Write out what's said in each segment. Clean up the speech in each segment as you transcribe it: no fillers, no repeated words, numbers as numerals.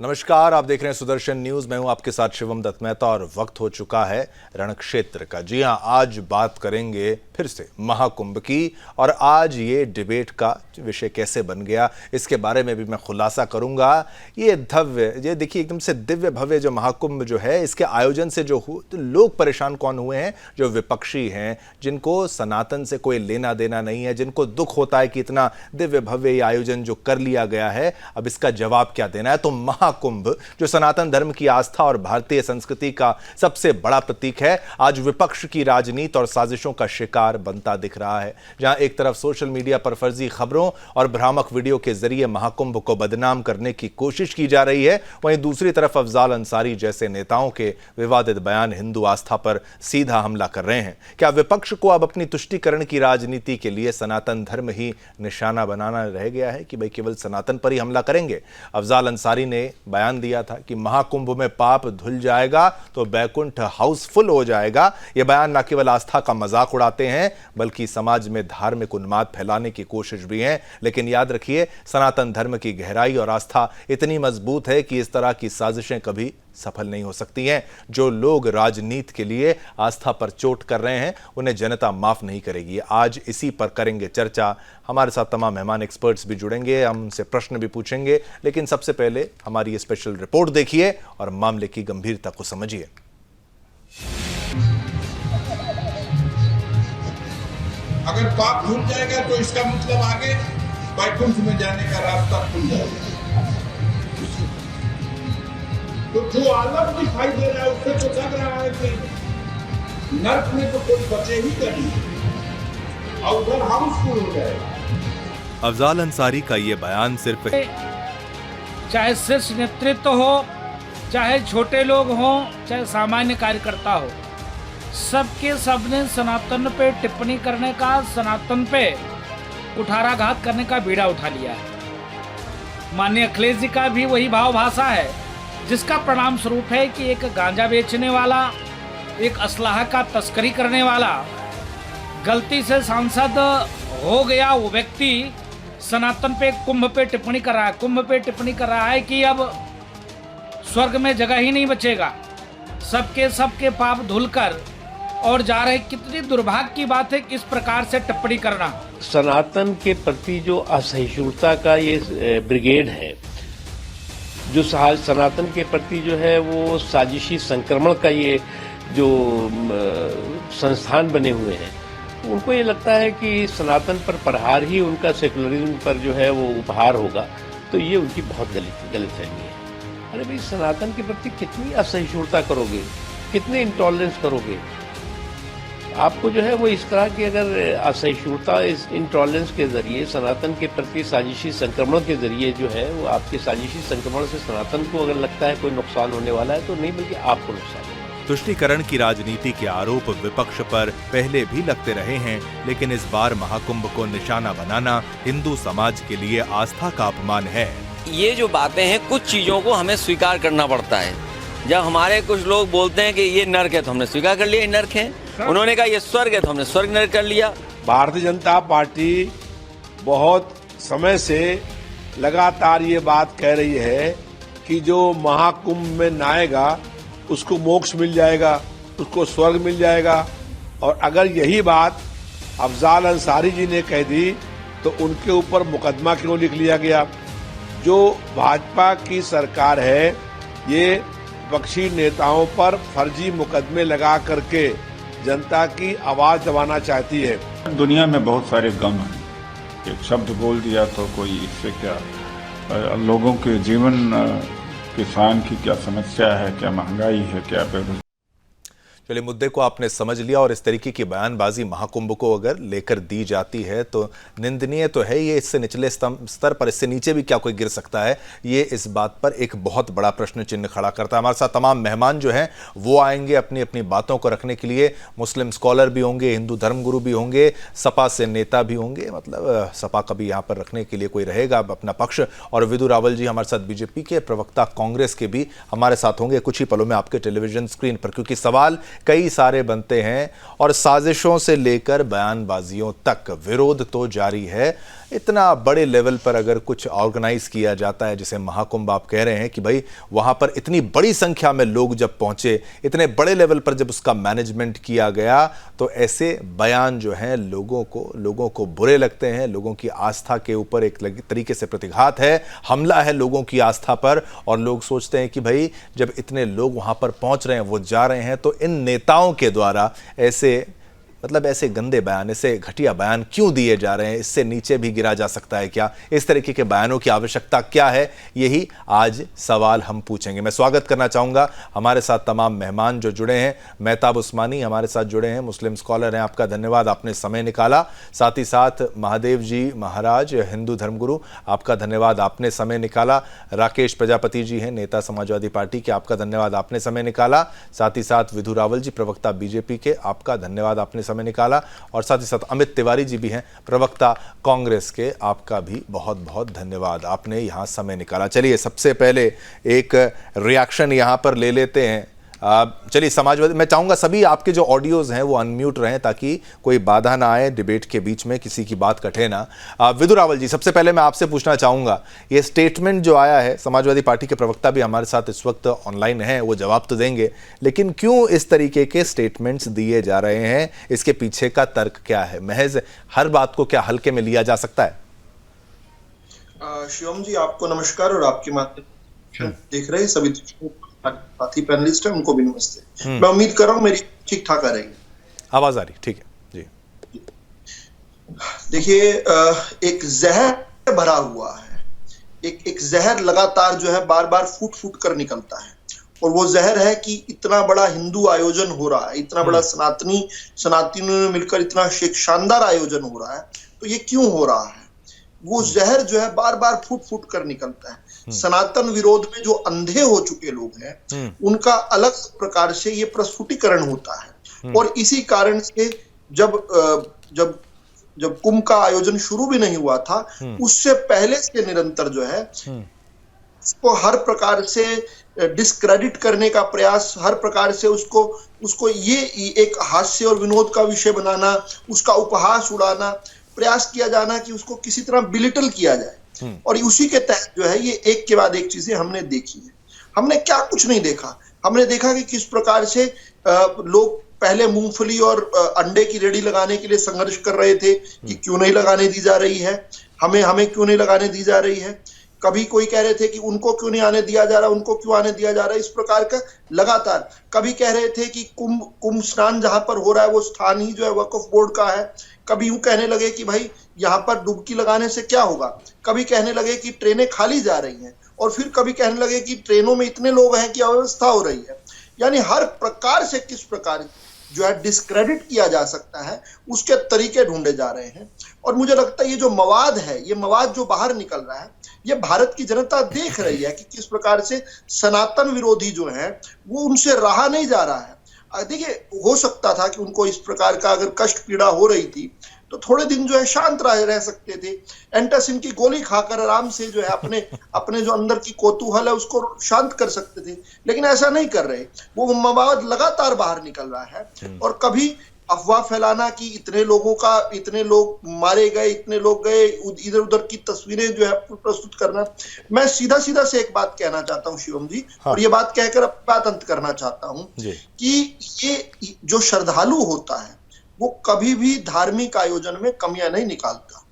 नमस्कार, आप देख रहे हैं सुदर्शन न्यूज। मैं हूं आपके साथ शिवम दत्त मेहता और वक्त हो चुका है रणक्षेत्र का। जी हां, आज बात करेंगे फिर से महाकुंभ की और आज ये डिबेट का विषय कैसे बन गया इसके बारे में भी मैं खुलासा करूंगा। ये देखिए एकदम से दिव्य भव्य जो महाकुंभ जो है, इसके आयोजन से जो लोग परेशान कौन हुए हैं? जो विपक्षी हैं, जिनको सनातन से कोई लेना देना नहीं है, जिनको दुख होता है कि इतना दिव्य भव्य ये आयोजन जो कर लिया गया है, अब इसका जवाब क्या देना है। तो महाकुंभ जो सनातन धर्म की आस्था और भारतीय संस्कृति का सबसे बड़ा प्रतीक है, आज विपक्ष की राजनीति और साजिशों का शिकार बनता दिख रहा है। जहां एक तरफ सोशल मीडिया पर फर्जी खबरों और भ्रामक वीडियो के जरिए महाकुंभ को बदनाम करने की कोशिश की जा रही है, वहीं दूसरी तरफ अफजाल अंसारी जैसे नेताओं के विवादित बयान हिंदू आस्था पर सीधा हमला कर रहे हैं। क्या विपक्ष को अब अपनी तुष्टीकरण की राजनीति के लिए सनातन धर्म ही निशाना बनाना रह गया है कि भाई केवल सनातन पर ही हमला करेंगे? अफजाल अंसारी ने बयान दिया था कि महाकुंभ में पाप धुल जाएगा तो बैकुंठ हाउसफुल हो जाएगा। यह बयान न केवल आस्था का मजाक उड़ाते हैं बल्कि समाज में धार्मिक उन्माद फैलाने की कोशिश भी है। लेकिन याद रखिए, सनातन धर्म की गहराई और आस्था इतनी मजबूत है कि इस तरह की साजिशें कभी सफल नहीं हो सकती हैं। जो लोग राजनीति के लिए आस्था पर चोट कर रहे हैं, उन्हें जनता माफ नहीं करेगी। आज इसी पर करेंगे चर्चा। हमारे साथ तमाम मेहमान एक्सपर्ट्स भी जुड़ेंगे, हम उनसे प्रश्न भी पूछेंगे। लेकिन सबसे पहले हमारी ये स्पेशल रिपोर्ट देखिए और मामले की गंभीरता को समझिए। अगर पाप धुल जाएगा तो इसका मतलब आगे वैकुंठ में जाने का रास्ता खुल जाएगा। तो जो आलम दिखाई दे रहा है उससे तो लग रहा है कि नर्क में तो कोई बचे ही नहीं और उधर हाउसफुल हो जाएगा। अफजाल अंसारी का ये बयान सिर्फ चाहे शीर्ष नेतृत्व हो, चाहे छोटे लोग हों, चाहे सामान्य कार्यकर्ता हो, सबके सबने सनातन पे टिप्पणी करने का, सनातन पे कुठाराघात करने का बीड़ा उठा लिया है। माननीय अखिलेश जी का भी वही भाव भाषा है, जिसका परिणाम स्वरूप है कि एक गांजा बेचने वाला, एक असलाह का तस्करी करने वाला, गलती से सांसद हो गया वो व्यक्ति सनातन पे, कुंभ पे टिप्पणी कर रहा है। कुंभ पे टिप्पणी कर रहा है कि अब स्वर्ग में जगह ही नहीं बचेगा, सबके पाप धुलकर और जा रहे। कितनी दुर्भाग्य की बात है कि इस प्रकार से टिप्पणी करना। सनातन के प्रति जो असहिष्णुता का ये ब्रिगेड है, जो सनातन के प्रति जो है वो साजिशी संक्रमण का ये जो संस्थान बने हुए हैं, उनको ये लगता है कि सनातन पर प्रहार ही उनका सेकुलरिज्म पर जो है वो उपहार होगा। तो ये उनकी बहुत गलतफहमी है। अरे भाई, सनातन के प्रति कितनी असहिष्णुता करोगे, कितने इंटॉलरेंस करोगे? आपको जो है वो इस तरह की अगर असहिष्णुता, इस इंटॉलरेंस के जरिए, सनातन के प्रति साजिशी संक्रमण के जरिए जो है वो आपके साजिशी संक्रमण से सनातन को अगर लगता है कोई नुकसान होने वाला है, तो नहीं बल्कि आपको नुकसान होगा। तुष्टीकरण की राजनीति के आरोप विपक्ष पर पहले भी लगते रहे हैं, लेकिन इस बार महाकुंभ को निशाना बनाना हिंदू समाज के लिए आस्था का अपमान है। ये जो बातें हैं, कुछ चीजों को हमें स्वीकार करना पड़ता है। जब हमारे कुछ लोग बोलते हैं कि ये नर्क है, तो हमने स्वीकार कर लिया ये नर्क है। उन्होंने कहा ये स्वर्ग है, तो हमने स्वर्ग नर्क कर लिया। भारतीय जनता पार्टी बहुत समय से लगातार ये बात कह रही है कि जो महाकुंभ में नहाएगा उसको मोक्ष मिल जाएगा, उसको स्वर्ग मिल जाएगा। और अगर यही बात अफजाल अंसारी जी ने कह दी तो उनके ऊपर मुकदमा क्यों लिख लिया गया? जो भाजपा की सरकार है, ये विपक्षी नेताओं पर फर्जी मुकदमे लगा करके जनता की आवाज दबाना चाहती है। दुनिया में बहुत सारे गम हैं, एक शब्द बोल दिया तो कोई इससे क्या, लोगों के जीवन, किसान की क्या समस्या है, क्या महंगाई है, क्या बेरोजगारी। चलिए, मुद्दे को आपने समझ लिया और इस तरीके की बयानबाजी महाकुंभ को अगर लेकर दी जाती है तो निंदनीय तो है ये। इससे निचले स्तर पर, इससे नीचे भी क्या कोई गिर सकता है, ये इस बात पर एक बहुत बड़ा प्रश्न चिन्ह खड़ा करता है। हमारे साथ तमाम मेहमान जो हैं वो आएंगे अपनी अपनी बातों को रखने के लिए। मुस्लिम स्कॉलर भी होंगे, हिंदू धर्मगुरु भी होंगे, सपा से नेता भी होंगे, मतलब सपा का भी यहाँ पर रखने के लिए कोई रहेगा अपना पक्ष। और विदु रावल जी हमारे साथ बीजेपी के प्रवक्ता, कांग्रेस के भी हमारे साथ होंगे कुछ ही पलों में आपके टेलीविजन स्क्रीन पर, क्योंकि सवाल कई सारे बनते हैं और साजिशों से लेकर बयानबाजियों तक विरोध तो जारी है। इतना बड़े लेवल पर अगर कुछ ऑर्गेनाइज किया जाता है, जिसे महाकुंभ आप कह रहे हैं कि भाई वहाँ पर इतनी बड़ी संख्या में लोग जब पहुँचे, इतने बड़े लेवल पर जब उसका मैनेजमेंट किया गया, तो ऐसे बयान जो हैं लोगों को बुरे लगते हैं। लोगों की आस्था के ऊपर एक तरीके से प्रतिघात है, हमला है लोगों की आस्था पर। और लोग सोचते हैं कि भाई जब इतने लोग वहाँ पर पहुँच रहे हैं, वो जा रहे हैं, तो इन नेताओं के द्वारा ऐसे गंदे बयान, ऐसे घटिया बयान क्यों दिए जा रहे हैं? इससे नीचे भी गिरा जा सकता है क्या? इस तरीके के बयानों की आवश्यकता क्या है? यही आज सवाल हम पूछेंगे। मैं स्वागत करना चाहूँगा हमारे साथ तमाम मेहमान जो जुड़े हैं। मेहताब उस्मानी हमारे साथ जुड़े हैं, मुस्लिम स्कॉलर हैं, आपका धन्यवाद, आपने समय निकाला। साथ ही साथ महादेव जी महाराज, हिंदू धर्मगुरु, आपका धन्यवाद, आपने समय निकाला। राकेश प्रजापति जी हैं, नेता समाजवादी पार्टी के, आपका धन्यवाद, आपने समय निकाला। साथ ही साथ विधु रावल जी, प्रवक्ता बीजेपी के, आपका धन्यवाद, आपने समय निकाला। और साथ ही साथ अमित तिवारी जी भी हैं, प्रवक्ता कांग्रेस के, आपका भी बहुत बहुत धन्यवाद, आपने यहां समय निकाला। चलिए सबसे पहले एक रिएक्शन यहां पर ले लेते हैं। चलिए समाजवादी, मैं चाहूंगा सभी आपके जो ऑडियोज हैं वो अनम्यूट रहें ताकि कोई बाधा ना आए डिबेट के बीच में, किसी की बात कटे ना। विधु रावल जी, सबसे पहले मैं आपसे पूछना चाहूंगा, ये स्टेटमेंट जो आया है, समाजवादी पार्टी के प्रवक्ता भी हमारे साथ इस वक्त ऑनलाइन हैं, वो जवाब तो देंगे, लेकिन क्यों इस तरीके के स्टेटमेंट्स दिए जा रहे हैं? इसके पीछे का तर्क क्या है? महज हर बात को क्या हल्के में लिया जा सकता है? शिवम जी, आपको नमस्कार और आपके माध्यम देख रहे सभी साथी पैनलिस्ट है, उनको भी नमस्ते। मैं उम्मीद कर रहा हूँ मेरी ठीक ठाक आ रही है, आवाज आ रही? ठीक है जी। देखिए, एक जहर भरा हुआ है, एक जहर लगातार जो है बार बार फूट फूट कर निकलता है। और वो जहर है कि इतना बड़ा हिंदू आयोजन हो रहा है, इतना बड़ा सनातनियों ने मिलकर इतना शानदार आयोजन हो रहा है, तो ये क्यों हो रहा है? वो जहर जो है बार बार फूट फूट कर निकलता है। सनातन विरोध में जो अंधे हो चुके लोग हैं, उनका अलग प्रकार से ये प्रस्फुटीकरण होता है। और इसी कारण से जब कुंभ का आयोजन शुरू भी नहीं हुआ था, उससे पहले से निरंतर जो है उसको हर प्रकार से डिस्क्रेडिट करने का प्रयास, हर प्रकार से उसको ये एक हास्य और विनोद का विषय बनाना, उसका उपहास उड़ाना, प्रयास किया जाना कि उसको किसी तरह बिलिटल किया जाए। और उसी के तहत जो है ये एक के बाद एक चीजें हमने देखी है। हमने क्या कुछ नहीं देखा, हमने देखा कि किस प्रकार से लोग पहले मूंगफली और अंडे की रेडी लगाने के लिए संघर्ष कर रहे थे कि क्यों नहीं लगाने दी जा रही है, हमें क्यों नहीं लगाने दी जा रही है। कभी कोई कह रहे थे कि उनको क्यों नहीं आने दिया जा रहा, उनको क्यों आने दिया जा रहा है। इस प्रकार का लगातार, कभी कह रहे थे कि कुंभ स्नान जहां पर हो रहा है वो स्थान ही जो है वक्फ बोर्ड का है। कभी यूं कहने लगे कि भाई यहाँ पर डुबकी लगाने से क्या होगा, कभी कहने लगे कि ट्रेनें खाली जा रही हैं, और फिर कभी कहने लगे कि ट्रेनों में इतने लोग हैं कि अव्यवस्था हो रही है। यानी हर प्रकार से किस प्रकार जो है डिस्क्रेडिट किया जा सकता है, उसके तरीके ढूंढे जा रहे हैं। और मुझे लगता है ये जो मवाद है, ये मवाद जो बाहर निकल रहा है, ये भारत की जनता देख रही है कि किस प्रकार से सनातन विरोधी जो है वो उनसे रहा नहीं जा रहा है। देखिए, हो सकता था कि उनको इस प्रकार का अगर कष्ट पीड़ा हो रही थी तो थोड़े दिन जो है शांत रह सकते थे, एंटासिन की गोली खाकर आराम से जो है अपने जो अंदर की कौतूहल है उसको शांत कर सकते थे, लेकिन ऐसा नहीं कर रहे। वो मवाद लगातार बाहर निकल रहा है। और कभी अफवाह फैलाना कि इतने लोग मारे गए, इतने लोग गए, इधर उधर की तस्वीरें जो है प्रस्तुत करना। मैं सीधा से एक बात कहना चाहता हूं शिवम जी, और ये बात कहकर बात अंत करना चाहता हूं कि ये जो श्रद्धालु होता है वो कभी भी धार्मिक आयोजन में कमियां नहीं निकालता।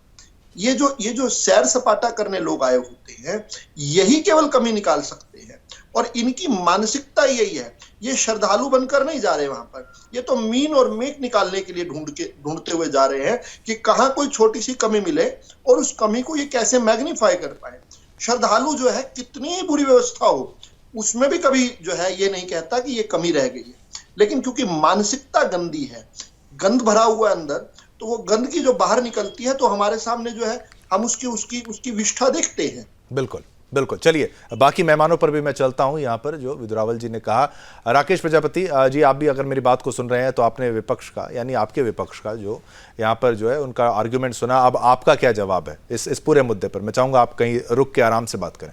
ये जो सैर सपाटा करने लोग आए होते हैं, यही केवल कमी निकाल सकते हैं। और इनकी मानसिकता यही है, ये श्रद्धालु बनकर नहीं जा रहे वहां पर, ये तो मीन और मेक निकालने के लिए ढूंढते हुए जा रहे हैं कि कहां कोई छोटी सी कमी मिले और उस कमी को ये कैसे मैग्नीफाई कर पाए। श्रद्धालु जो है कितनी बुरी व्यवस्था हो, उसमें भी कभी जो है ये नहीं कहता कि ये कमी रह गई है, लेकिन क्योंकि मानसिकता गंदी है, गंद भरा हुआ है अंदर, तो वो गंद की जो बाहर निकलती है तो हमारे सामने जो है हम उसकी विष्ठा देखते हैं। बिल्कुल बिल्कुल। चलिए बाकी मेहमानों पर भी मैं चलता हूं। यहाँ पर जो विधु रावल जी ने कहा, राकेश प्रजापति जी आप भी अगर मेरी बात को सुन रहे हैं तो आपने विपक्ष का, यानी आपके विपक्ष का जो यहाँ पर जो है उनका आर्ग्यूमेंट सुना, अब आपका क्या जवाब है इस पूरे मुद्दे पर? मैं चाहूंगा आप कहीं रुक के आराम से बात करें।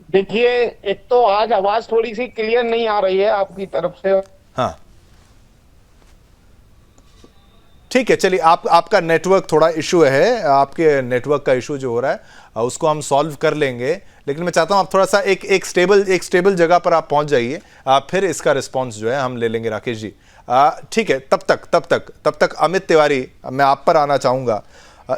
देखिए, एक तो आज आवाज थोड़ी सी क्लियर नहीं आ रही है आपकी तरफ से। हाँ ठीक है, चलिए आपका नेटवर्क थोड़ा इशू है, आपके नेटवर्क का इशू जो हो रहा है उसको हम सॉल्व कर लेंगे, लेकिन मैं चाहता हूं आप थोड़ा सा एक स्टेबल जगह पर आप पहुंच जाइए, फिर इसका रिस्पांस जो है हम ले लेंगे। राकेश जी ठीक है, तब तक अमित तिवारी, मैं आप पर आना चाहूंगा।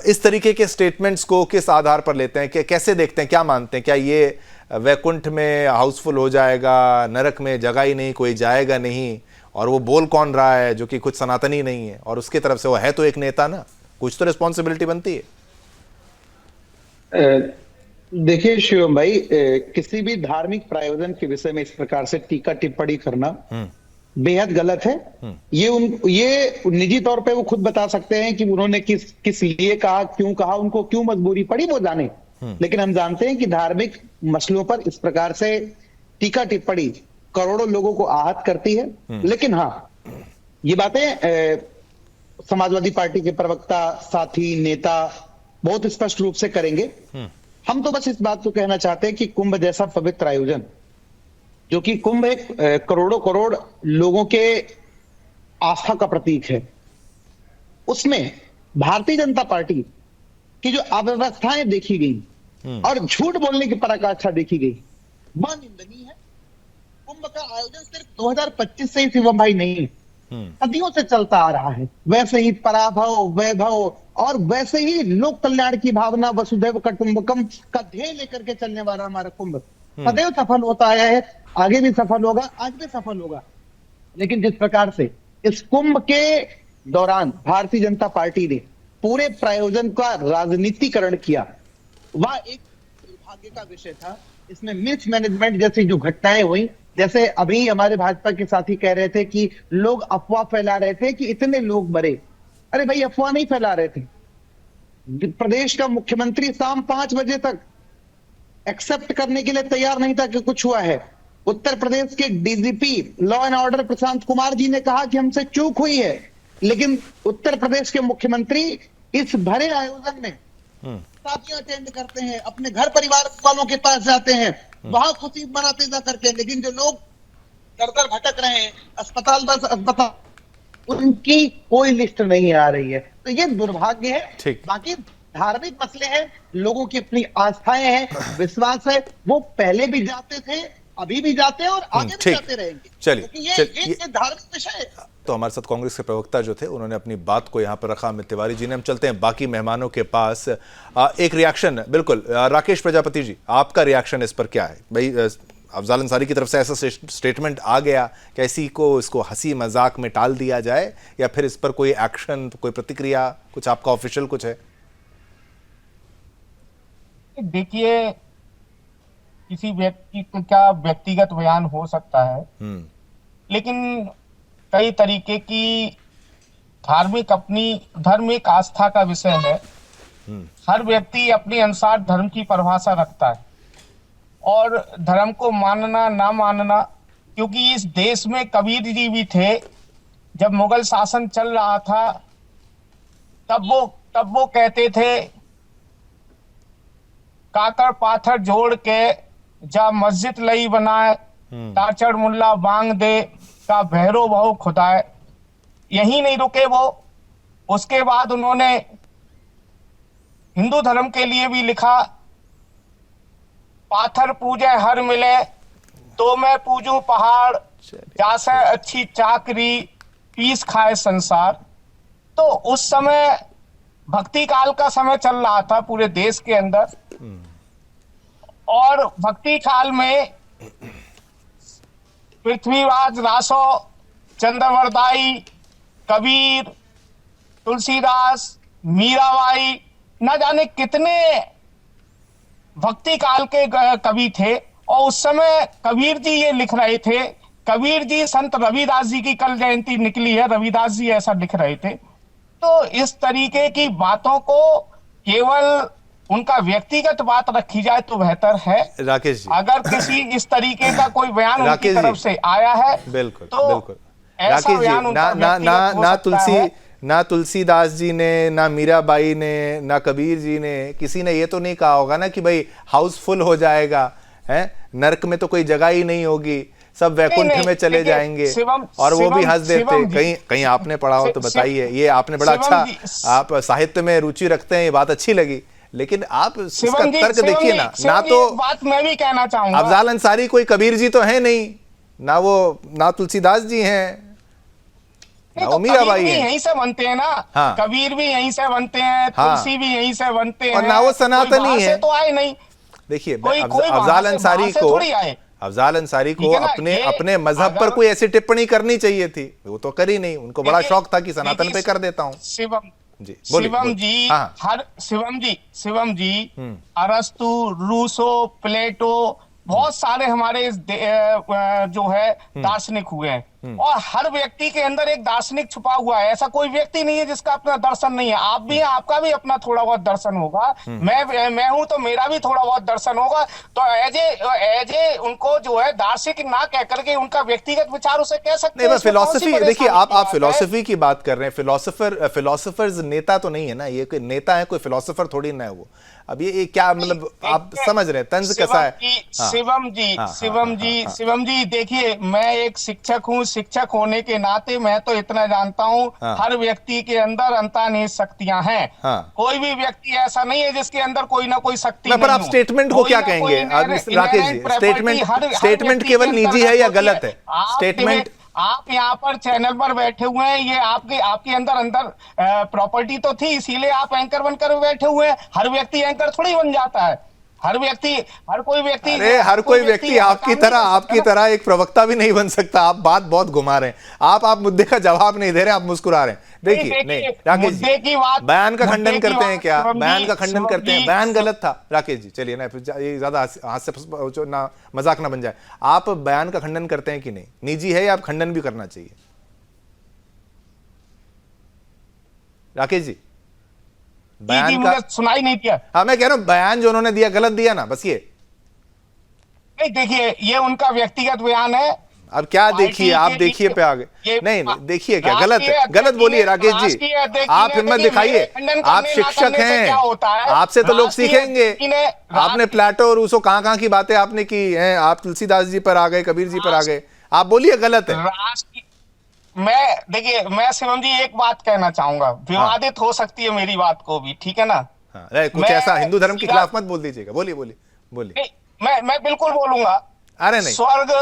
इस तरीके के स्टेटमेंट्स को किस आधार पर लेते हैं, कैसे देखते हैं, क्या मानते हैं? क्या ये वैकुंठ में हाउसफुल हो जाएगा, नरक में जगह ही नहीं, कोई जाएगा नहीं, और वो बोल कौन रहा है जो कि कुछ सनातनी नहीं है, और उसकी तरफ से वो है तो एक नेता ना, कुछ तो रिस्पॉन्सिबिलिटी बनती है। देखिए शिवम भाई, किसी भी धार्मिक प्रायोजन के विषय में इस प्रकार से टीका टिप्पणी करना बेहद गलत है। ये निजी तौर पे वो खुद बता सकते हैं कि उन्होंने किस लिए कहा, क्यों कहा, उनको क्यों मजबूरी पड़ी, वो जाने। लेकिन हम जानते हैं कि धार्मिक मसलों पर इस प्रकार से टीका टिप्पणी करोड़ों लोगों को आहत करती है। लेकिन हाँ, ये बातें समाजवादी पार्टी के प्रवक्ता, साथी, नेता बहुत स्पष्ट रूप से करेंगे। हम तो बस इस बात को कहना चाहते हैं कि कुंभ जैसा पवित्र आयोजन, जो कि कुंभ एक करोड़ों लोगों के आस्था का प्रतीक है, उसमें भारतीय जनता पार्टी की जो अव्यवस्थाएं देखी गई और झूठ बोलने की पराकाष्ठा देखी गई, वह निंदनीय है। कुंभ का आयोजन सिर्फ 2025 से ही शिवम भाई नहीं, सदियों से चलता आ रहा है। वैसे ही पराभव, वैभव और वैसे ही लोक कल्याण की भावना, वसुधैव कुटुंबकम का ध्येय लेकर के चलने वाला हमारा कुंभ सदैव सफल होता आया है, आगे भी सफल होगा, आज भी सफल होगा। लेकिन जिस प्रकार से इस कुंभ के दौरान भारतीय जनता पार्टी ने पूरे प्रायोजन का राजनीतिकरण किया, वह एक दुर्भाग्य का विषय था। इसमें मिसमैनेजमेंट जैसी जो घटनाएं हुई, जैसे अभी हमारे भाजपा के साथी कह रहे थे कि लोग अफवाह फैला रहे थे कि इतने लोग मरे। अरे भाई, अफवाह नहीं फैला रहे थे। प्रदेश का मुख्यमंत्री शाम 5 बजे तक एक्सेप्ट करने के लिए तैयार नहीं था कि कुछ हुआ है। उत्तर प्रदेश के DGP law and order Prashant Kumar ji ने कहा कि हमसे चूक हुई है, लेकिन उत्तर प्रदेश के मुख्यमंत्री इस भरे आयोजन में शादियां अटेंड करते हैं, अपने घर परिवार वालों के पास जाते हैं, वहां खुशी मनाते जा करके। लेकिन जो लोग दर दर भटक रहे हैं, अस्पताल बस अस्पताल, उनकी कोई लिस्ट नहीं आ रही है। तो ये दुर्भाग्य है। बाकी धार्मिक मसले हैं, लोगों की अपनी आस्थाएं हैं, विश्वास है, वो पहले भी जाते थे, अभी भी जाते हैं और आगे भी जाते रहेंगे। चलिए, ये धार्मिक विषय है। तो हमारे साथ कांग्रेस के प्रवक्ता जो थे, उन्होंने अपनी बात को यहाँ पर रखा, अमित तिवारी जी ने। हम चलते हैं बाकी मेहमानों के पास। एक रिएक्शन, बिल्कुल राकेश प्रजापति जी, आपका रिएक्शन इस पर क्या है? भाई, अफजाल अंसारी की तरफ से ऐसा स्टेटमेंट आ गया, कैसी को इसको हंसी मजाक में टाल दिया जाए, या फिर इस पर कोई एक्शन, कोई प्रतिक्रिया, कुछ आपका ऑफिशियल कुछ है? देखिए, किसी व्यक्ति का व्यक्तिगत बयान हो सकता है, लेकिन कई तरीके की अपनी धर्म एक आस्था का विषय है। हर व्यक्ति अपने अनुसार धर्म की परिभाषा रखता है, और धर्म को मानना ना मानना, क्योंकि इस देश में कबीर जी भी थे। जब मुगल शासन चल रहा था, तब वो कहते थे, काकर पाथर जोड़ के जा मस्जिद लई बनाए, ताचड़ मुल्ला बांग दे का भैरो बहु खुदाए। यही नहीं रुके वो, उसके बाद उन्होंने हिंदू धर्म के लिए भी लिखा, पाथर पूजे हर मिले तो मैं पूजू पहाड़, जासे अच्छी चाकरी पीस खाए संसार। तो उस समय भक्ति काल का समय चल रहा था पूरे देश के अंदर, और भक्ति काल में पृथ्वीराज रासो, चंद्रवरदाई, कबीर, तुलसीदास, मीराबाई, न जाने कितने भक्ति काल के कवि थे। और उस समय कबीर जी ये लिख रहे थे, कबीर जी, संत रविदास जी की कल जयंती निकली है, रविदास जी ऐसा लिख रहे थे। तो इस तरीके की बातों को केवल उनका व्यक्तिगत बात रखी जाए तो बेहतर है। राकेश जी, अगर किसी इस तरीके का कोई बयान उनकी तरफ से आया है, बिल्कुल तो बिल्कुल राकेश जी, ना तुलसीदास जी ने, ना मीराबाई ने, ना कबीर जी ने, किसी ने ये तो नहीं कहा होगा ना कि भाई हाउसफुल हो जाएगा, है नरक में तो कोई जगह ही नहीं होगी, सब वैकुंठ नहीं, में चले देखिए, जाएंगे शिवम, और वो भी शिवम, हंस देते। शिवम जी, कहीं कहीं आपने पढ़ा हो तो बताइए। ये आपने बड़ा शिवम अच्छा, जी, आप साहित्य में रुचि रखते हैं, ये बात अच्छी लगी, लेकिन आप इसका शिवम जी, तर्क शिवम देखिए जी, ना। शिवम ना जी, तो एक बात मैं भी कहना चाहूंगा। अफजाल अंसारी कोई कबीर जी तो है नहीं, ना तुलसीदास जी हैं, ना तो मीराबाई कबीर भी हैं, यहीं से बनते हैं ना। हाँ। कबीर भी यहीं से बनते हैं, हाँ। तुलसी भी यहीं से बनते हैं, और ना वो कोई सनातनी बाहर है। से तो आए नहीं। देखिए कोई अफजाल अंसारी को, थोड़ी आए। अफजाल अंसारी को ठीक है ना, अपने ये अपने मजहब पर अगर- कोई ऐसी टिप्पणी करनी चाहिए थी, वो तो करी नहीं। उनको बड़ा देखिए- शौक था कि सनातन देखिए, पे कर देता हूं शिवम जी। बोलिए, शिवम बोलिए। जी, हाँ, हर शिवम जी अरस्तु, रूसो, प्लेटो, बहुत सारे हमारे जो है दार्शनिक हुए हैं, और हर व्यक्ति के अंदर एक दार्शनिक छुपा हुआ है। ऐसा कोई व्यक्ति नहीं है जिसका अपना दर्शन नहीं है। आप भी हैं, आपका भी अपना थोड़ा बहुत दर्शन होगा। मैं हूं तो मेरा भी थोड़ा बहुत दर्शन होगा। तो एज ए उनको जो है दार्शनिक ना कह करके उनका व्यक्तिगत विचार उसे कह सकते नहीं, हैं। बस इसमें कौन सी फिलोसफी देखिए, परेशानी आप की बात है? फिलोसफी की बात कर रहे हैं। फिलोसफर्स नेता तो नहीं है ना, ये कोई नेता है, कोई फिलोसफर थोड़ी ना है वो। अब ये क्या मतलब, आप समझ रहे हैं तंज कैसा है। हाँ, शिवम जी, हाँ, शिवम हाँ, जी, हाँ, शिवम जी, देखिए, मैं एक शिक्षक हूँ। शिक्षक होने के नाते मैं तो इतना जानता हूँ, हाँ। हर व्यक्ति के अंदर अंतर्निहित शक्तियां हैं। हाँ। कोई भी व्यक्ति ऐसा नहीं है जिसके अंदर कोई ना कोई शक्ति पर नहीं आप हो। स्टेटमेंट को कोई क्या ना कहेंगे कोई राकेश जी? inherent property हर स्टेटमेंट व्यक्ति केवल के निजी अंदर है या होती गलत है? आप स्टेटमेंट, आप यहाँ पर चैनल पर बैठे हुए हैं, ये आपके अंदर प्रॉपर्टी तो थी, इसीलिए आप एंकर बनकर बैठे हुए हैं। हर व्यक्ति एंकर थोड़ी बन जाता है। हर कोई व्यक्ति अरे हर कोई व्यक्ति आपकी तरह एक प्रवक्ता भी नहीं बन सकता। आप बात बहुत घुमा रहे हैं। आप मुद्दे का जवाब नहीं दे रहे, आप मुस्कुरा रहे हैं। देखिए, नहीं राकेश जी, बयान का खंडन करते हैं क्या? बयान का खंडन करते हैं, बयान गलत था। राकेश जी चलिए ना, ये ज्यादा हास्य ना, मजाक ना बन जाए। आप बयान का खंडन करते हैं कि नहीं? निजी है या आप खंडन भी करना चाहिए? राकेश जी, बयान का सुनाई नहीं दिया। हाँ, मैं कह रहा हूं बयान जो उन्होंने दिया गलत दिया ना, बस ये। नहीं, देखिए, ये उनका व्यक्तिगत बयान है। अब क्या देखिए, आप देखिए पे आगे, नहीं देखिए क्या गलत है, गलत बोलिए राकेश जी। आप हिम्मत दिखाइए, आप शिक्षक हैं, आपसे तो लोग सीखेंगे। आपने प्लेटो और रूसो कहां की बातें आपने की हैं, आप तुलसीदास जी पर आ गए, कबीर जी पर आ गए। आप बोलिए गलत है। मैं शिवम जी एक बात कहना चाहूंगा, विवादित हो सकती है मेरी बात को भी, ठीक है ना? हाँ, कुछ ऐसा हिंदू धर्म के खिलाफ मत बोल दीजिएगा। बोलिए। मैं बिल्कुल बोलूंगा। अरे नहीं, स्वर्ग,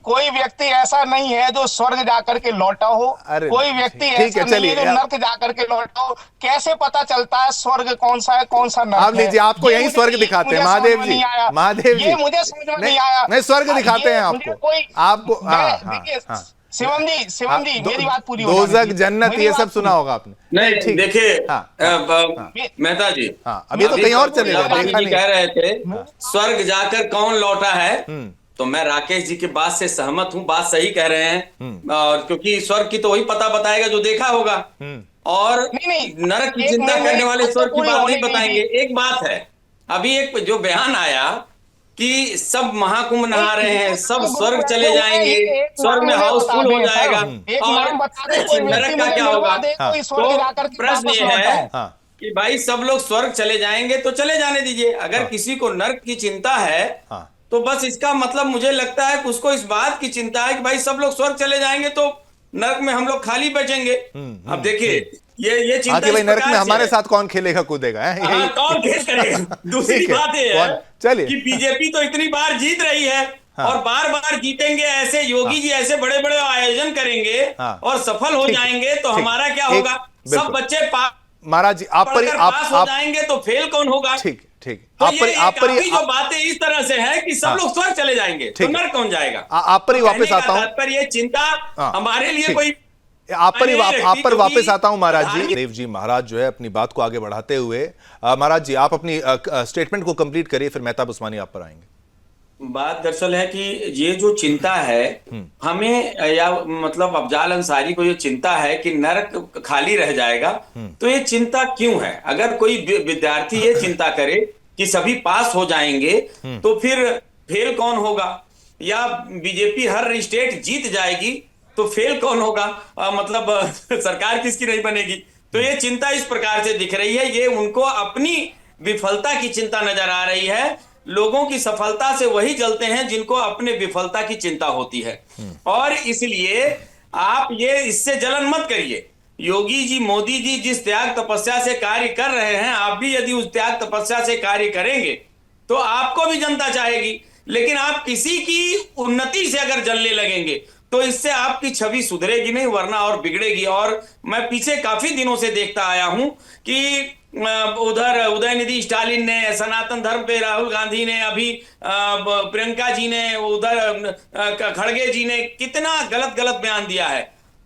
कोई व्यक्ति ऐसा नहीं है जो स्वर्ग जाकर के लौटा हो। कोई व्यक्ति ऐसा नहीं है जो नर्क जाकर के लौटा हो। कैसे पता चलता है स्वर्ग कौन सा है, कौन सा नर्क है? आप लीजिए, आपको यही स्वर्ग दिखाते हैं महादेव जी। महादेव जी, ये मुझे समझ में नहीं आया। नहीं, स्वर्ग दिखाते हैं आपको। शिवम जी, मेरी बात पूरी हो दोजख, जन्नत, ये सब सुना होगा आपने। नहीं, देखिए मेहता जी, हाँ, अब ये तो कहीं और चले गए। कह रहे थे स्वर्ग जाकर कौन लौटा है, तो मैं राकेश जी की बात से सहमत हूँ। बात सही कह रहे हैं, और क्योंकि स्वर्ग की तो वही पता बताएगा जो देखा होगा, और नरक की चिंता करने वाले स्वर्ग की बात नहीं बताएंगे। एक बात है, अभी एक जो बयान आया कि सब महाकुंभ नहा रहे हैं, सब स्वर्ग चले जाएंगे, स्वर्ग में हाउसफुल हो जाएगा, और नरक का क्या होगा? तो प्रश्न ये है कि भाई सब लोग स्वर्ग चले जाएंगे तो चले जाने दीजिए। अगर किसी को नरक की चिंता है तो बस इसका मतलब मुझे लगता है कि उसको इस बात की चिंता है कि भाई सब लोग स्वर्ग चले जाएंगे तो नरक में हम लोग खाली बचेंगे। अब देखिए, ये चिंता भाई नरक में हमारे साथ कौन खेलेगा कूदेगा? कौन खेल करेगा? दूसरी बात ये है कि बीजेपी तो इतनी बार जीत रही है, और बार बार जीतेंगे। ऐसे योगी जी ऐसे बड़े बड़े आयोजन करेंगे और सफल हो जाएंगे तो हमारा क्या होगा? सब बच्चे महाराज जी, आप पास हो जाएंगे तो फेल कौन होगा? ठीक। तो ये जो बातें इस तरह से है कि सब लोग स्वर्ग चले जाएंगे तो नरक कौन जाएगा? आप पर ही वापस आता हूं। पर ये चिंता हमारे लिए कोई आप पर वापस आता हूं महाराज जी। देव जी महाराज जो है अपनी बात को आगे बढ़ाते हुए, महाराज जी आप अपनी स्टेटमेंट को कंप्लीट करिए, फिर मेहताब उस्मानी आप पर आएंगे। बात दरअसल है कि ये जो चिंता है हमें, या मतलब अफजाल अंसारी को ये चिंता है कि नरक खाली रह जाएगा, तो ये चिंता क्यों है? अगर कोई विद्यार्थी ये चिंता करे कि सभी पास हो जाएंगे तो फिर फेल कौन होगा? या बीजेपी हर स्टेट जीत जाएगी तो फेल कौन होगा? मतलब सरकार किसकी नहीं बनेगी? तो ये चिंता इस प्रकार से दिख रही है, ये उनको अपनी विफलता की चिंता नजर आ रही है। लोगों की सफलता से वही जलते हैं जिनको अपने विफलता की चिंता होती है। और इसलिए आप ये इससे जलन मत करिए। योगी जी, मोदी जी जिस त्याग तपस्या से कार्य कर रहे हैं, आप भी यदि उस त्याग तपस्या से कार्य करेंगे तो आपको भी जनता चाहेगी। लेकिन आप किसी की उन्नति से अगर जलने लगेंगे तो इससे आपकी छवि सुधरेगी नहीं, वरना और बिगड़ेगी। और मैं पीछे काफी दिनों से देखता आया हूं कि उधर उदयनिधि स्टालिन ने सनातन धर्म पे, राहुल गांधी ने, अभी प्रियंका जी ने, उधर खड़गे जी ने कितना गलत गलत बयान दिया है।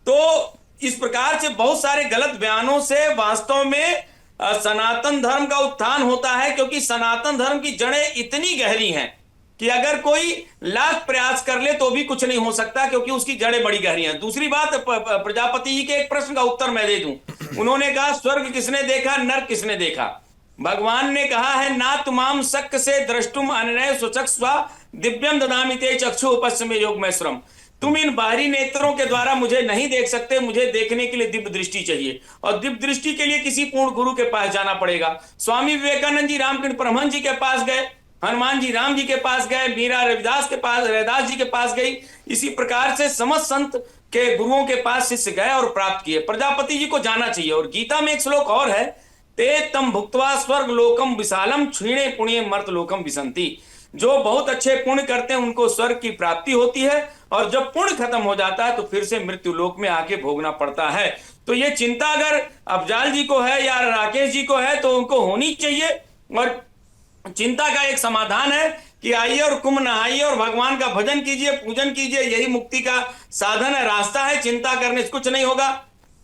तो इस प्रकार से बहुत सारे गलत बयानों से वास्तव में सनातन धर्म का उत्थान होता है, क्योंकि सनातन धर्म की जड़ें इतनी गहरी हैं कि अगर कोई लाख प्रयास कर ले तो भी कुछ नहीं हो सकता, क्योंकि उसकी जड़ें बड़ी गहरी हैं। दूसरी बात, प्रजापति जी के एक प्रश्न का उत्तर मैं दे दूं। उन्होंने कहा स्वर्ग किसने देखा, नर्क किसने देखा। भगवान ने कहा है ना तुमाम शक से द्रष्टुम अननय सुचक्षुषा दिव्यम ददामि ते चक्षु उपस्मे योग मैश्रम। तुम इन बाहरी नेत्रों के द्वारा मुझे नहीं देख सकते, मुझे देखने के लिए दिव्य दृष्टि चाहिए, और दिव्य दृष्टि के लिए किसी पूर्ण गुरु के पास जाना पड़ेगा। स्वामी विवेकानंद जी रामकृष्ण परमहंस जी के पास गए, हनुमान जी राम जी के पास गए, मीरा रविदास के पास, रविदास जी के पास गई। इसी प्रकार से समस्त संत के गुरुओं के पास शिष्य गए और प्राप्त किए। प्रजापति जी को जाना चाहिए। और गीता में एक श्लोक और है, ते तम भुक्त्वा स्वर्ग लोकम विशालम क्षीणे पुण्य मर्त लोकम विसंति। जो बहुत अच्छे पुण्य करते हैं उनको स्वर्ग की प्राप्ति होती है, और जब पुण्य खत्म हो जाता है तो फिर से मृत्यु लोक में आके भोगना पड़ता है। तो ये चिंता अगर अफजाल जी को है या राकेश जी को है तो उनको होनी चाहिए। और चिंता का एक समाधान है कि आइए और कुंभ नहाइए और भगवान का भजन कीजिए, पूजन कीजिए, यही मुक्ति का साधन है, रास्ता है। चिंता करने से कुछ नहीं होगा।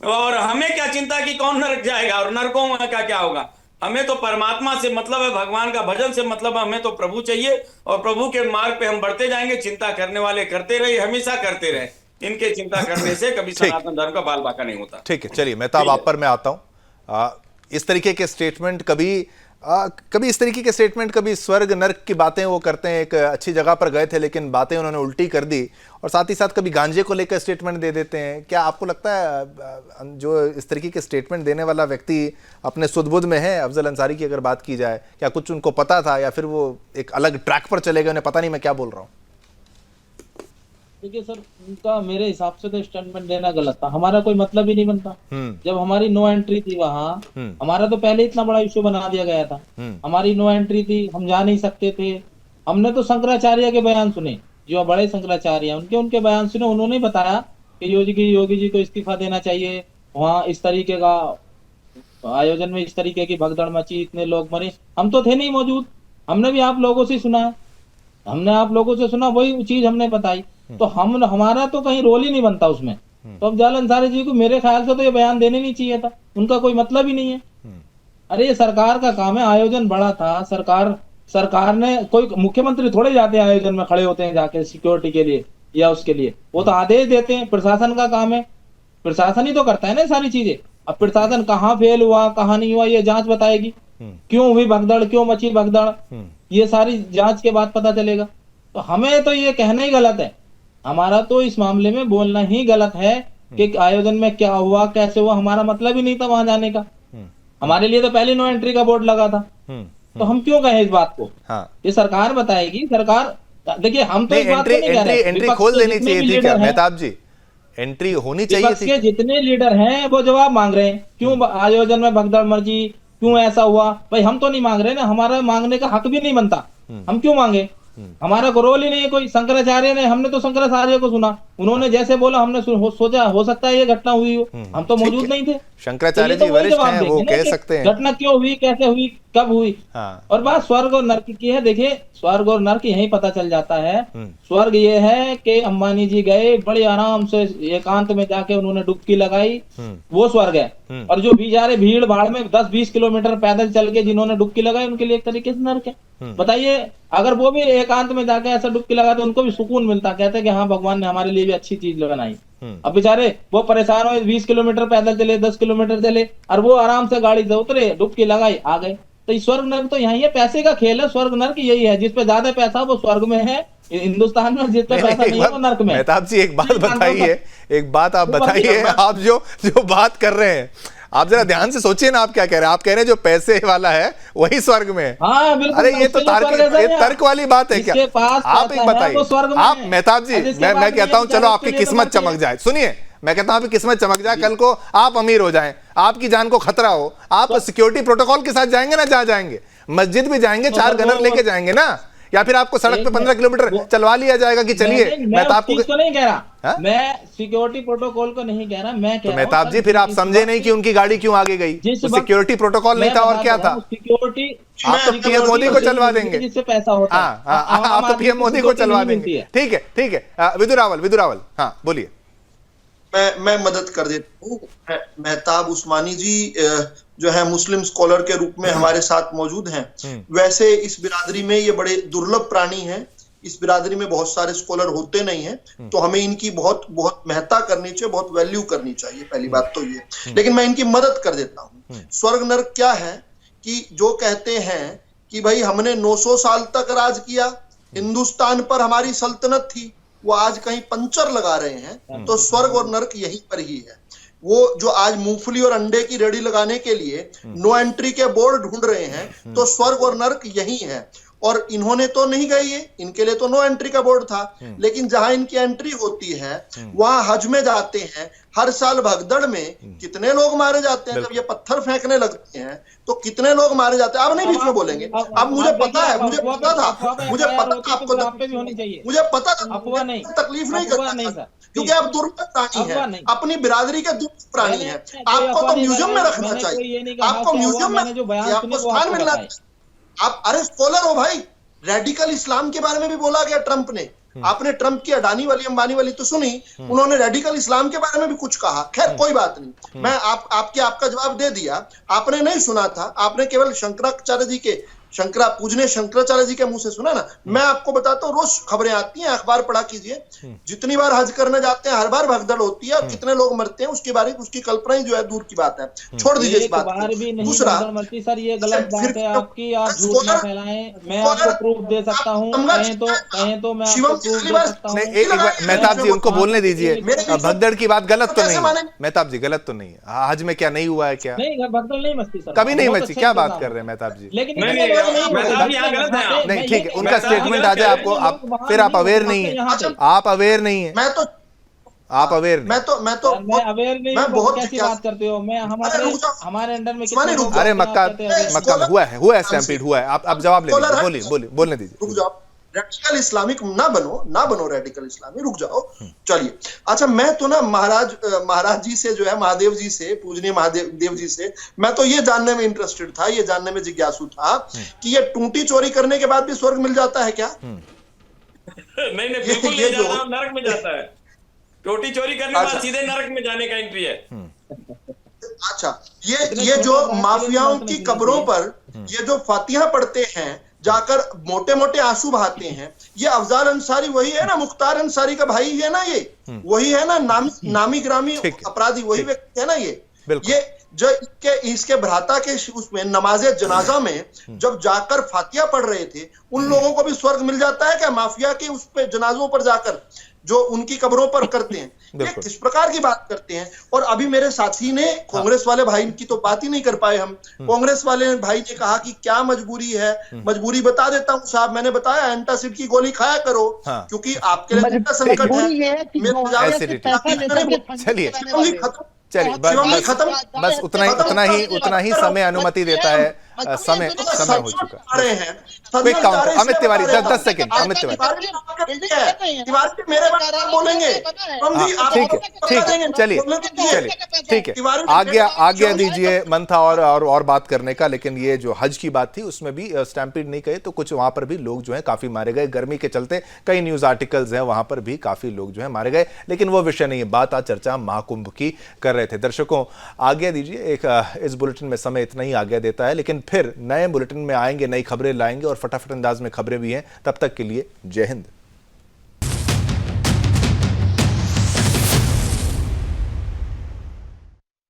और हमें क्या चिंता कि कौन नरक जाएगा और नरकों में क्या होगा। हमें तो परमात्मा से मतलब है, भगवान का भजन से मतलब है। हमें तो प्रभु चाहिए और प्रभु के मार्ग पे हम बढ़ते जाएंगे। चिंता करने वाले करते रहे, हमेशा करते रहे। इनके चिंता करने से कभी सनातन धर्म का बाल बाका नहीं होता। ठीक है, चलिए मेहताब आप पर मैं आता हूं। इस तरीके के स्टेटमेंट कभी इस तरीके के स्टेटमेंट, कभी स्वर्ग नर्क की बातें वो करते हैं। एक अच्छी जगह पर गए थे लेकिन बातें उन्होंने उल्टी कर दी, और साथ ही साथ कभी गांजे को लेकर स्टेटमेंट दे देते हैं। क्या आपको लगता है जो इस तरीके के स्टेटमेंट देने वाला व्यक्ति अपने सुध-बुध में है? अफजल अंसारी की अगर बात की जाए, क्या कुछ उनको पता था या फिर वो एक अलग ट्रैक पर चले गए, उन्हें पता नहीं मैं क्या बोल रहा हूँ? देखिए सर, उनका मेरे हिसाब से तो स्टेटमेंट देना गलत था। हमारा कोई मतलब ही नहीं बनता। जब हमारी नो एंट्री थी वहाँ, हमारा तो पहले इतना बड़ा इश्यू बना दिया गया था। हमारी नो एंट्री थी, हम जा नहीं सकते थे। हमने तो शंकराचार्य के बयान सुने, जो बड़े शंकराचार्य हैं उनके बयान सुने। उन्होंने बताया कि योगी जी को इस्तीफा देना चाहिए। वहाँ इस तरीके का आयोजन में इस तरीके की भगदड़ मची, इतने लोग मरे। हम तो थे नहीं मौजूद, हमने भी आप लोगों से सुना, वही चीज हमने बताई। तो हमारा तो कहीं रोल ही नहीं बनता उसमें। तो अफजल अंसारी जी को मेरे ख्याल से तो ये बयान देने नहीं चाहिए था, उनका कोई मतलब ही नहीं है। अरे ये सरकार का काम है, आयोजन बड़ा था। सरकार ने, कोई मुख्यमंत्री थोड़े जाते हैं आयोजन में, खड़े होते हैं जाके सिक्योरिटी के लिए या उसके लिए। वो तो आदेश देते हैं, प्रशासन का काम है। प्रशासन ही तो करता है ना सारी चीजें। अब प्रशासन कहाँ फेल हुआ, कहाँ नहीं हुआ, ये जांच बताएगी। क्यों हुई भगदड़, क्यों मची भगदड़, ये सारी जांच के बाद पता चलेगा। तो हमें तो ये कहना ही गलत है। हमारा तो इस मामले में बोलना ही गलत है कि आयोजन में क्या हुआ, कैसे हुआ। हमारा मतलब ही नहीं था वहां जाने का। हमारे लिए तो पहले नो एंट्री का बोर्ड लगा था। तो हम क्यों कहें इस बात को? ये सरकार बताएगी। सरकार, देखिए हम तो इस बात को नहीं कह रहे, एंट्री खोल देनी चाहिए थी क्या मेहताब जी? एंट्री होनी चाहिए थी। जितने लीडर हैं वो जवाब मांग रहे हैं, क्यों आयोजन में भगदड़ मची, क्यों ऐसा हुआ। भाई हम तो नहीं मांग रहे ना, हमारा मांगने का हक भी नहीं बनता। हम क्यों मांगे? हमारा रोल ही नहीं है कोई। शंकराचार्य ने, हमने तो शंकराचार्य को सुना, उन्होंने जैसे बोला हमने सोचा हो सकता है ये घटना हुई हो। हम तो मौजूद नहीं थे। शंकराचार्य जी वरिष्ठ हैं, वो कह सकते हैं घटना क्यों हुई, कैसे हुई, कब हुई। और बात स्वर्ग और नर्क की है। देखिए स्वर्ग और नर्क यही पता चल जाता है। स्वर्ग ये है कि अंबानी जी गए, बड़े आराम से एकांत में जाके उन्होंने डुबकी लगाई, वो स्वर्ग है। और जो बेचारे भीड़ भाड़ में 10-20 किलोमीटर पैदल चल के जिन्होंने डुबकी लगाई, उनके लिए एक तरीके से नर्क है। बताइए, अगर वो भी एकांत में जाके ऐसा डुबकी लगा तो उनको भी सुकून मिलता, कहते कि हाँ भगवान ने हमारे लिए भी अच्छी चीज बनाई। अब बेचारे वो परेशान हुए, 20 किलोमीटर पैदल चले, 10 किलोमीटर चले, और वो आराम से गाड़ी से उतरे, डुबकी लगाई, आ गए। तो स्वर्ग नर्क तो यही है, पैसे का खेल है। स्वर्ग नर्क यही है, जिसपे ज्यादा पैसा वो स्वर्ग में है हिंदुस्तान में, जिस पे पैसा नहीं है वो नर्क में। मेहताब जी एक बात बताइए, एक बात आप बताइए, आप जो बात कर रहे हैं, आप जरा ध्यान से सोचिए ना, आप क्या कह रहे हैं। आप कह रहे हैं जो पैसे वाला है वही स्वर्ग में है। हाँ, बिल्कुल। अरे ये तो तर्क वाली बात है क्या? आप एक बताइए, आप मेहताब जी, मैं कहता हूं चलो आपकी किस्मत चमक जाए, सुनिए, मैं कहता हूं आपकी किस्मत चमक जाए, कल को आप अमीर हो जाएं, आपकी जान को खतरा हो, आप सिक्योरिटी प्रोटोकॉल के साथ जाएंगे ना, जहां जाएंगे, मस्जिद भी जाएंगे, 4 गनर लेके जाएंगे ना, या फिर आपको सड़क पे 15 किलोमीटर चलवा लिया जाएगा कि चलिए। मैं तो आपको नहीं कह रहा, मैं सिक्योरिटी प्रोटोकॉल को नहीं कह रहा, मैं कह रहा हूं मेहताब जी फिर आप समझे नहीं कि उनकी गाड़ी क्यों आगे गई, तो सिक्योरिटी प्रोटोकॉल नहीं था और क्या था? सिक्योरिटी आप तो पीएम मोदी को चलवा देंगे, जिससे पैसा होता है। आप तो पीएम मोदी को चलवा देंगे। ठीक है, ठीक है। विदु रावल, हाँ बोलिए। मैं मदद कर देता हूँ। मेहताब उस्मानी जी जो है मुस्लिम स्कॉलर के रूप में हमारे साथ मौजूद हैं। वैसे इस बिरादरी में ये बड़े दुर्लभ प्राणी हैं, इस बिरादरी में बहुत सारे स्कॉलर होते नहीं हैं, तो हमें इनकी बहुत बहुत महत्ता करनी चाहिए, बहुत वैल्यू करनी चाहिए, पहली बात तो ये। लेकिन मैं इनकी मदद कर देता हूँ। स्वर्ग नरक क्या है कि जो कहते हैं कि भाई हमने 900 साल तक राज किया, हिंदुस्तान पर हमारी सल्तनत थी, वो आज कहीं पंचर लगा रहे हैं, तो स्वर्ग और नरक यहीं पर ही है। वो जो आज मूंगफली और अंडे की रेडी लगाने के लिए नो एंट्री के बोर्ड ढूंढ रहे हैं, तो स्वर्ग और नरक यही है। और इन्होंने तो नहीं गए, ये इनके लिए तो नो एंट्री का बोर्ड था, लेकिन जहां इनकी एंट्री होती है वहां हज में जाते हैं। हर साल भगदड़ में कितने लोग मारे जाते हैं, जब ये पत्थर फेंकने लगते हैं तो कितने लोग मारे जाते हैं। अब नहीं बीच में बोलेंगे, अब मुझे पता है, मुझे पता था, मुझे पता था आपको, मुझे पता था, तकलीफ नहीं करता, क्योंकि आप दुर्लभ प्राणी हैं, अपनी बिरादरी के दुर्लभ प्राणी हैं। आपको तो म्यूजियम में रखना चाहिए, आपको म्यूजियम में आपको स्थान मिलना चाहिए। आप अरे स्कॉलर हो भाई, रेडिकल इस्लाम के बारे में भी बोला गया ट्रंप ने। आपने ट्रंप की अडानी वाली अंबानी वाली तो सुनी, उन्होंने रेडिकल इस्लाम के बारे में भी कुछ कहा। खैर कोई बात नहीं, मैं आपका जवाब दे दिया। आपने नहीं सुना था, आपने केवल शंकराचार्य जी के पूजने शंकराचार्य जी के मुंह से सुना ना। मैं आपको बताता हूँ, रोज खबरें आती हैं, अखबार पढ़ा कीजिए। जितनी बार हज करने जाते हैं हर बार भगदड़ होती है, और कितने लोग मरते हैं उसके बारे में उसकी कल्पना ही जो है दूर की बात है, छोड़ दीजिए इस बात को। दूसरा सर, ये गलत बात है आपकी, आप झूठ ना फैलाएं। मैं आपको प्रूफ दे सकता हूँ, कहें तो मैं आपको प्रूफ दे सकता हूँ। मेहताब जी उनको बोलने दीजिए, भगदड़ की बात गलत तो नहीं, मेहताब जी गलत तो नहीं। हज में क्या नहीं हुआ है? क्या नहीं, भगदड़ नहीं मचती सर, कभी नहीं मची। क्या बात कर रहे हैं मेहताब जी? लेकिन नहीं ठीक है, उनका स्टेटमेंट आ जाए आपको, आप फिर आप अवेयर नहीं है, आप अवेयर नहीं है, आप अवेयर नहीं। मैं अवेयर नहीं। मैं बहुत कैसी बात करते हो? मैं हमारे अंडर में कितने, अरे मक्का में हुआ है स्टैम्पीड हुआ है। आप जवाब ले, बोलने दीजिए। रुक जाओ, रेडिकल इस्लामिक ना बनो रेडिकल इस्लामी, रुक जाओ। चलिए, अच्छा मैं तो ना महाराज जी से जो है, महादेव जी से, पूजनीय महादेव जी से, मैं तो ये जानने में इंटरेस्टेड था, ये जानने में जिज्ञासु था कि ये टूटी चोरी करने के बाद भी स्वर्ग मिल जाता है क्या? नहीं, बिल्कुल नहीं जाता, नरक में जाता है। टोटी चोरी करने के बाद सीधे नरक में जाने का एंट्री है। अच्छा, ये जो माफियाओं की कब्रों पर ये जो फातिहा पढ़ते हैं, जाकर मोटे मोटे आंसू बहाते हैं, ये अफजाल अंसारी वही है ना, मुख्तार अंसारी का भाई है ना, ये वही है ना, नामी ग्रामी अपराधी वही व्यक्ति है ना। ये जो इसके भ्राता के उसमें नमाजे जनाजा में जब जाकर फातिहा पढ़ रहे थे, उन लोगों को भी स्वर्ग मिल जाता है क्या? माफिया के उस पे जनाजों पर जाकर जो उनकी कब्रों पर करते हैं, इस प्रकार की बात करते हैं। और अभी मेरे साथी ने, कांग्रेस वाले भाई की तो बात ही नहीं कर पाए हम, कांग्रेस वाले भाई ने कहा कि क्या मजबूरी है, मजबूरी बता देता हूं साहब, मैंने बताया एंटासिड की गोली खाया करो, क्योंकि आपके लिए संकट है। बस उतना ही समय अनुमति देता है, समय हो चुका है। Quick counter, Amit Tiwari 10 second. Amit Tiwari चलिए ठीक है, आज्ञा दीजिए मंथा और बात करने का। लेकिन ये जो हज की बात थी उसमें भी स्टैम्पीड नहीं कहे तो कुछ वहां पर भी लोग जो है काफी मारे गए, गर्मी के चलते कई न्यूज आर्टिकल्स हैं, वहां पर भी काफी लोग जो है मारे गए। लेकिन वो विषय नहीं है, बात आज चर्चा महाकुंभ की कर रहे थे। दर्शकों आज्ञा दीजिए, इस बुलेटिन में समय इतना ही आज्ञा देता है, लेकिन फिर नए बुलेटिन में आएंगे, नई खबरें लाएंगे और फटाफट अंदाज में खबरें भी हैं। तब तक के लिए जय हिंद।